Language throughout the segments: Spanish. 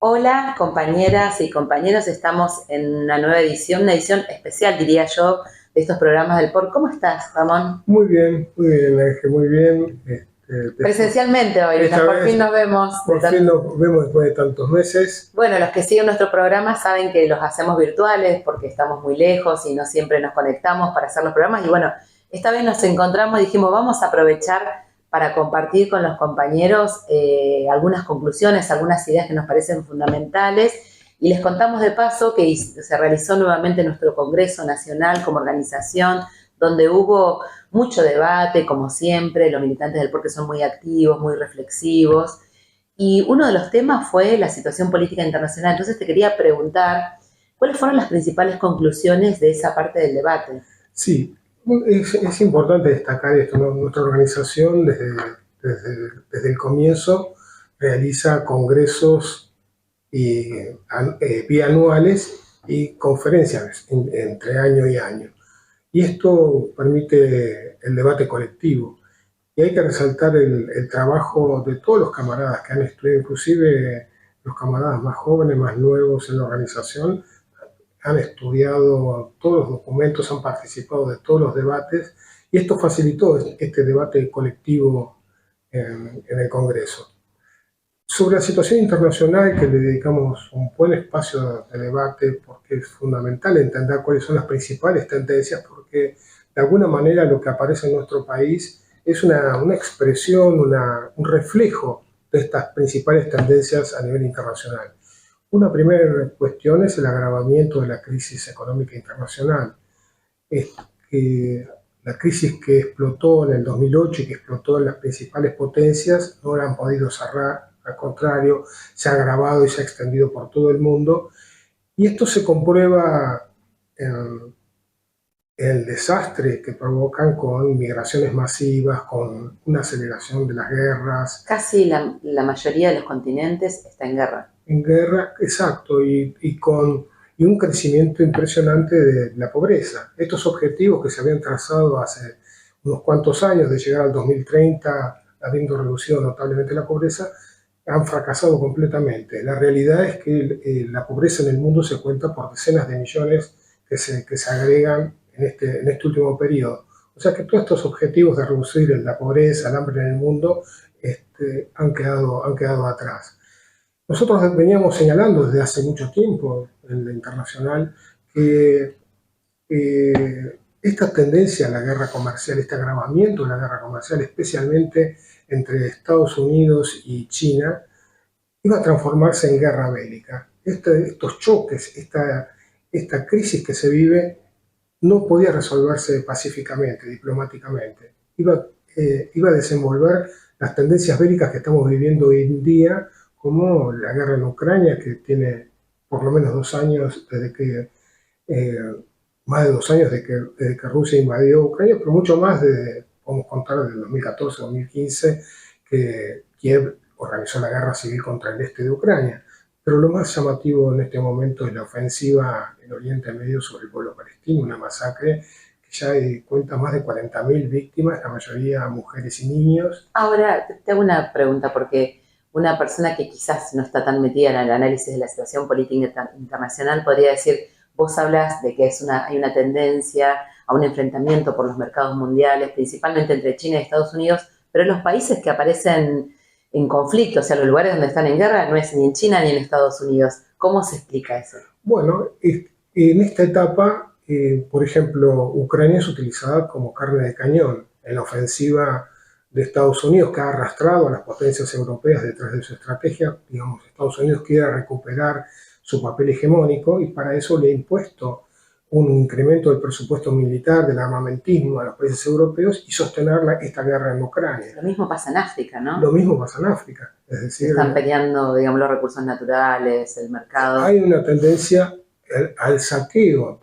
Hola, compañeras y compañeros, estamos en una nueva edición, una edición especial, diría yo, de estos programas del POR. ¿Cómo estás, Ramón? Muy bien, Ángel, muy bien. Presencialmente hoy, Esta por fin vez, nos vemos. por fin nos vemos después de tantos meses. Bueno, los que siguen nuestro programa saben que los hacemos virtuales porque estamos muy lejos y no siempre nos conectamos para hacer los programas. Y bueno, esta vez nos encontramos y dijimos, vamos a aprovechar para compartir con los compañeros algunas conclusiones, algunas ideas que nos parecen fundamentales. Y les contamos de paso que se realizó nuevamente nuestro Congreso Nacional como organización, donde hubo mucho debate, como siempre, los militantes del POR son muy activos, muy reflexivos. Y uno de los temas fue la situación política internacional. Entonces te quería preguntar, ¿cuáles fueron las principales conclusiones de esa parte del debate? Sí, es importante destacar esto, ¿no? Nuestra organización desde el comienzo realiza congresos bianuales y conferencias entre año y año. Y esto permite el debate colectivo. Y hay que resaltar el trabajo de todos los camaradas que han estudiado, inclusive los camaradas más jóvenes, más nuevos en la organización, han estudiado todos los documentos, han participado de todos los debates, y esto facilitó este debate colectivo en el Congreso. Sobre la situación internacional, que le dedicamos un buen espacio de debate, porque es fundamental entender cuáles son las principales tendencias, porque de alguna manera lo que aparece en nuestro país es una expresión, un reflejo de estas principales tendencias a nivel internacional. Una primera cuestión es el agravamiento de la crisis económica internacional. Es que la crisis que explotó en el 2008 y que explotó en las principales potencias no la han podido cerrar, al contrario, se ha agravado y se ha extendido por todo el mundo. Y esto se comprueba en el desastre que provocan con migraciones masivas, con una aceleración de las guerras. Casi la mayoría de los continentes está en guerra. En guerra, exacto, y un crecimiento impresionante de la pobreza. Estos objetivos que se habían trazado hace unos cuantos años de llegar al 2030, habiendo reducido notablemente la pobreza, han fracasado completamente. La realidad es que la pobreza en el mundo se cuenta por decenas de millones que se agregan en este último periodo. O sea que todos estos objetivos de reducir la pobreza, el hambre en el mundo, han quedado atrás. Nosotros veníamos señalando desde hace mucho tiempo en la internacional que esta tendencia a la guerra comercial, este agravamiento de la guerra comercial, especialmente entre Estados Unidos y China, iba a transformarse en guerra bélica. Estos choques, esta crisis que se vive, no podía resolverse pacíficamente, diplomáticamente. Iba a desenvolver las tendencias bélicas que estamos viviendo hoy en día, como la guerra en Ucrania, que tiene por lo menos 2 años más de 2 años desde que Rusia invadió Ucrania, pero mucho más podemos contar desde 2014-2015, que Kiev organizó la guerra civil contra el este de Ucrania. Pero lo más llamativo en este momento es la ofensiva en Oriente Medio sobre el pueblo palestino, una masacre que ya cuenta más de 40.000 víctimas, la mayoría mujeres y niños. Ahora, te hago una pregunta, porque una persona que quizás no está tan metida en el análisis de la situación política internacional podría decir, vos hablas de que hay una tendencia a un enfrentamiento por los mercados mundiales, principalmente entre China y Estados Unidos, pero los países que aparecen en conflicto, o sea, los lugares donde están en guerra, no es ni en China ni en Estados Unidos. ¿Cómo se explica eso? Bueno, en esta etapa, por ejemplo, Ucrania es utilizada como carne de cañón en la ofensiva de Estados Unidos, que ha arrastrado a las potencias europeas detrás de su estrategia. Digamos, Estados Unidos quiere recuperar su papel hegemónico y para eso le ha impuesto un incremento del presupuesto militar, del armamentismo a los países europeos y sostener esta guerra en Ucrania. Lo mismo pasa en África, ¿no? Lo mismo pasa en África. Es decir, están peleando, digamos, los recursos naturales, el mercado. Hay una tendencia al saqueo,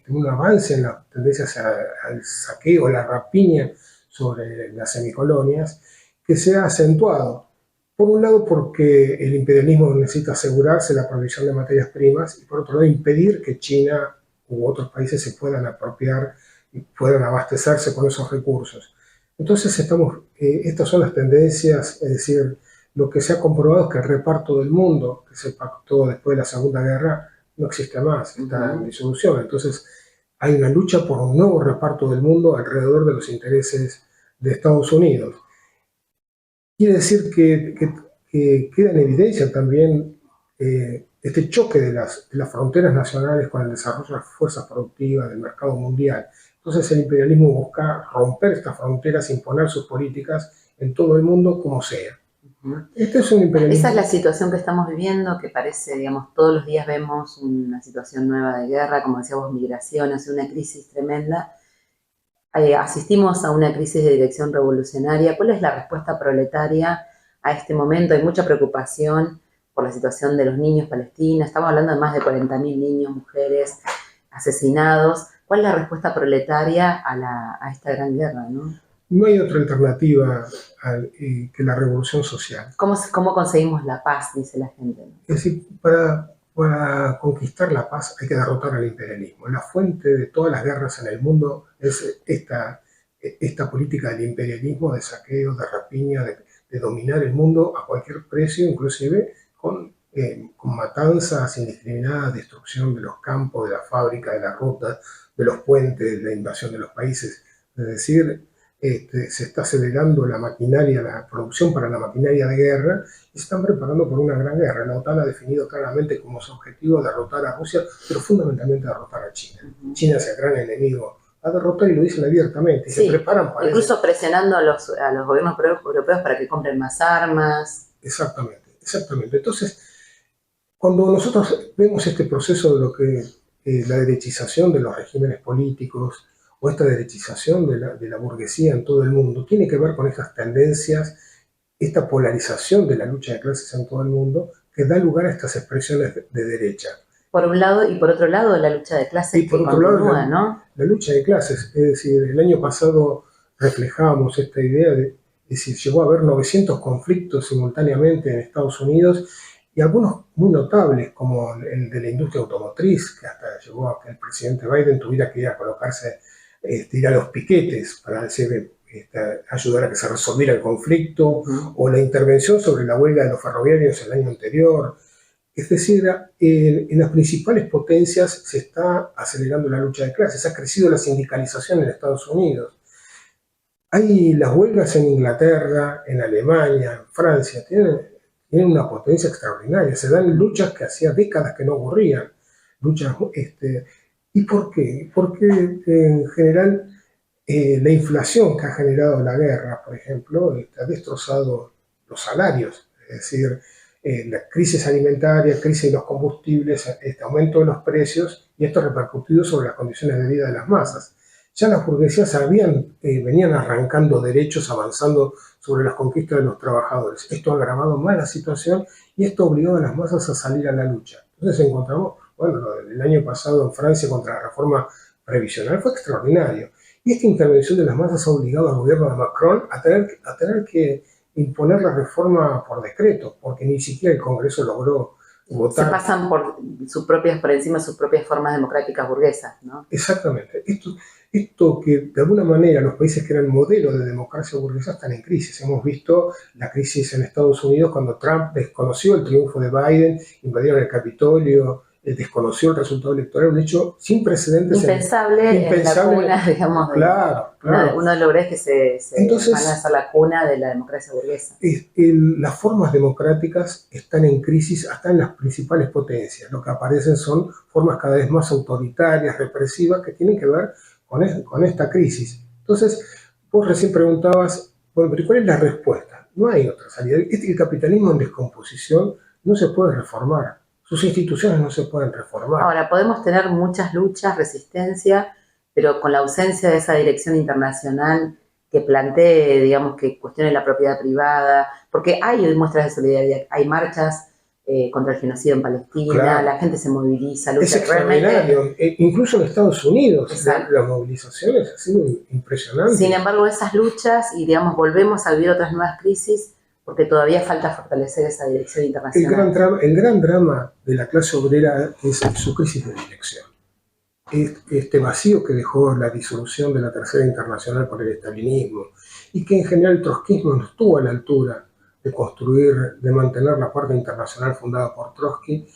un avance en las tendencias al saqueo, la rapiña sobre las semicolonias, que se ha acentuado. Por un lado, porque el imperialismo necesita asegurarse la provisión de materias primas y por otro lado, impedir que China u otros países se puedan apropiar y puedan abastecerse con esos recursos. Entonces, estas son las tendencias, es decir, lo que se ha comprobado es que el reparto del mundo, que se pactó después de la Segunda Guerra, no existe más, está en disolución. Entonces, hay una lucha por un nuevo reparto del mundo alrededor de los intereses de Estados Unidos. Quiere decir que queda en evidencia también este choque de las fronteras nacionales con el desarrollo de las fuerzas productivas del mercado mundial. Entonces el imperialismo busca romper estas fronteras, imponer sus políticas en todo el mundo como sea. Este es un imperialismo. Esa es la situación que estamos viviendo, que parece, digamos, todos los días vemos una situación nueva de guerra, como decíamos, migraciones, una crisis tremenda. Asistimos a una crisis de dirección revolucionaria. ¿Cuál es la respuesta proletaria a este momento? Hay mucha preocupación por la situación de los niños palestinos. Estamos hablando de más de 40.000 niños, mujeres asesinados. ¿Cuál es la respuesta proletaria a esta gran guerra, ¿no? No hay otra alternativa que la revolución social. ¿Cómo conseguimos la paz? Dice la gente. Es decir, para conquistar la paz hay que derrotar al imperialismo. La fuente de todas las guerras en el mundo es esta política del imperialismo, de saqueo, de rapiña, de dominar el mundo a cualquier precio, inclusive con matanzas indiscriminadas, destrucción de los campos, de las fábricas, de las rutas, de los puentes, la invasión de los países. Es decir, se está acelerando la maquinaria, la producción para la maquinaria de guerra, y se están preparando por una gran guerra. La OTAN ha definido claramente como su objetivo derrotar a Rusia, pero fundamentalmente derrotar a China. China es el gran enemigo a derrotar, y lo dicen abiertamente, y sí, se preparan para incluso presionando a los gobiernos europeos para que compren más armas. Exactamente. Entonces, cuando nosotros vemos este proceso de lo que la derechización de los regímenes políticos, o esta derechización de la burguesía en todo el mundo, tiene que ver con estas tendencias, esta polarización de la lucha de clases en todo el mundo, que da lugar a estas expresiones de derecha. Por un lado, y por otro lado, la lucha de clases y por que otro continúa, lado, ¿no? La lucha de clases, es decir, el año pasado reflejábamos esta idea de si llegó a haber 900 conflictos simultáneamente en Estados Unidos, y algunos muy notables, como el de la industria automotriz, que hasta llegó a que el presidente Biden tuviera que ir a colocarse, ir a los piquetes para decir, ayudar a que se resolviera el conflicto, o la intervención sobre la huelga de los ferroviarios el año anterior. Es decir, en las principales potencias se está acelerando la lucha de clases, ha crecido la sindicalización en Estados Unidos. Hay las huelgas en Inglaterra, en Alemania, en Francia, tienen una potencia extraordinaria, se dan luchas que hacía décadas que no ocurrían. ¿Y por qué? Porque en general la inflación que ha generado la guerra, por ejemplo, ha destrozado los salarios, es decir, la crisis alimentaria, crisis de los combustibles, este aumento de los precios, y esto ha repercutido sobre las condiciones de vida de las masas. Ya las burguesías venían arrancando derechos, avanzando sobre las conquistas de los trabajadores. Esto ha agravado más la situación, y esto obligó a las masas a salir a la lucha. Entonces encontramos, el año pasado en Francia contra la reforma previsional fue extraordinario. Y esta intervención de las masas ha obligado al gobierno de Macron a tener que imponer la reforma por decreto, porque ni siquiera el Congreso logró votar. Se pasan por encima de sus propias formas democráticas burguesas, ¿no? Exactamente. Esto que de alguna manera los países que eran modelo de democracia burguesa están en crisis. Hemos visto la crisis en Estados Unidos cuando Trump desconoció el triunfo de Biden, invadieron el Capitolio, desconoció el resultado electoral, un hecho sin precedentes. Impensable en la cuna, digamos. Claro. Uno de los logros que se Entonces, van a hacer la cuna de la democracia burguesa. Las formas democráticas están en crisis hasta en las principales potencias. Lo que aparecen son formas cada vez más autoritarias, represivas, que tienen que ver con esta crisis. Entonces, vos recién preguntabas, ¿pero cuál es la respuesta? No hay otra salida. El capitalismo en descomposición no se puede reformar. Sus instituciones no se pueden reformar. Ahora, podemos tener muchas luchas, resistencia, pero con la ausencia de esa dirección internacional que plantee, digamos, que cuestione la propiedad privada, porque hay muestras de solidaridad, hay marchas contra el genocidio en Palestina, claro. La gente se moviliza, lucha. Es extraordinario, incluso en Estados Unidos, las movilizaciones han sido impresionantes. Sin embargo, esas luchas, y digamos, volvemos a vivir otras nuevas crisis, porque todavía falta fortalecer esa dirección internacional. El gran drama de la clase obrera es su crisis de dirección. Este vacío que dejó la disolución de la Tercera Internacional por el estalinismo, y que en general el trotskismo no estuvo a la altura de construir, de mantener la Cuarta Internacional fundada por Trotsky,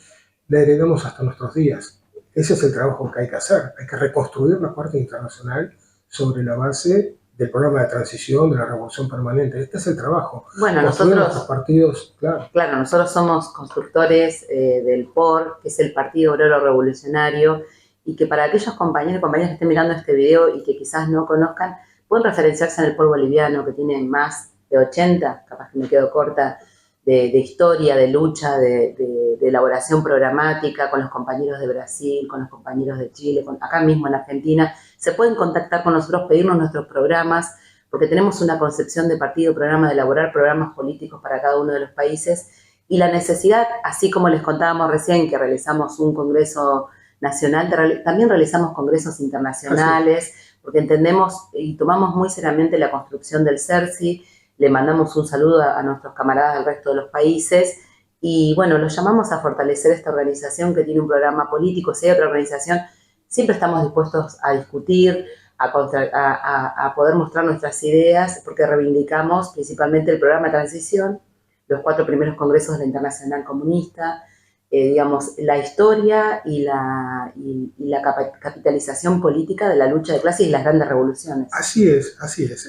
la heredamos hasta nuestros días. Ese es el trabajo que hay que hacer. Hay que reconstruir la Cuarta Internacional sobre la base del programa de transición, de la revolución permanente. Este es el trabajo. Bueno, construir nosotros, nuestros partidos, claro, nosotros somos constructores del POR, que es el Partido Obrero Revolucionario, y que para aquellos compañeros y compañeras que estén mirando este video y que quizás no conozcan, pueden referenciarse en el POR boliviano, que tiene más de 80, capaz que me quedo corta, de historia, de lucha, de elaboración programática con los compañeros de Brasil, con los compañeros de Chile, acá mismo en Argentina. Se pueden contactar con nosotros, pedirnos nuestros programas, porque tenemos una concepción de partido programa, de elaborar programas políticos para cada uno de los países, y la necesidad, así como les contábamos recién que realizamos un congreso nacional, también realizamos congresos internacionales, porque entendemos y tomamos muy seriamente la construcción del CERSI. Le mandamos un saludo a nuestros camaradas del resto de los países y bueno, los llamamos a fortalecer esta organización que tiene un programa político. Si hay otra organización, siempre estamos dispuestos a discutir, a poder mostrar nuestras ideas, porque reivindicamos principalmente el programa de transición, los 4 primeros congresos de la Internacional Comunista, digamos, la historia y la capitalización política de la lucha de clases y las grandes revoluciones. Así es, así es.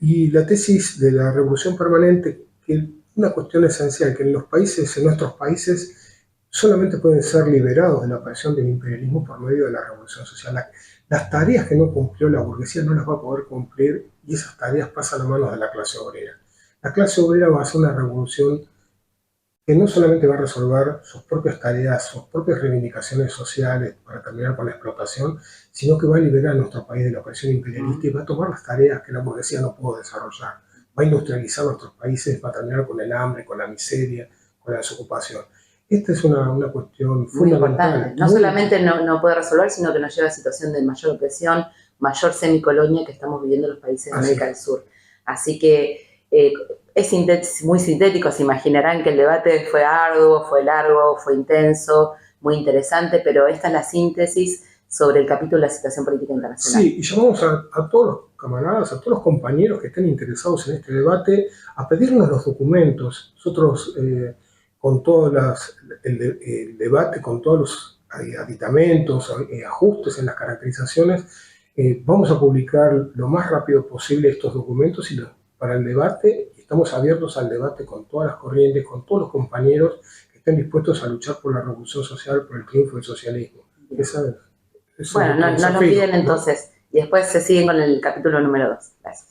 Y la tesis de la revolución permanente, que una cuestión esencial, que en nuestros países, solamente pueden ser liberados de la opresión del imperialismo por medio de la revolución social. Las tareas que no cumplió la burguesía no las va a poder cumplir, y esas tareas pasan a manos de la clase obrera. La clase obrera va a hacer una revolución que no solamente va a resolver sus propias tareas, sus propias reivindicaciones sociales para terminar con la explotación, sino que va a liberar a nuestro país de la opresión imperialista y va a tomar las tareas que la burguesía no pudo desarrollar. Va a industrializar nuestros países, va a terminar con el hambre, con la miseria, con la desocupación. Esta es una cuestión fundamental. Muy importante. No solamente no puede resolver, sino que nos lleva a situación de mayor opresión, mayor semicolonia que estamos viviendo en los países de América del Sur. Así que es muy sintético, se imaginarán que el debate fue arduo, fue largo, fue intenso, muy interesante, pero esta es la síntesis sobre el capítulo de la situación política internacional. Sí, y llamamos a todos los camaradas, a todos los compañeros que estén interesados en este debate, a pedirnos los documentos. Nosotros, con todo el debate, con todos los aditamentos, ajustes en las caracterizaciones, vamos a publicar lo más rápido posible estos documentos para el debate. Estamos abiertos al debate con todas las corrientes, con todos los compañeros que estén dispuestos a luchar por la revolución social, por el triunfo del socialismo. Bueno, no lo piden entonces, y después se siguen con el capítulo número 2. Gracias.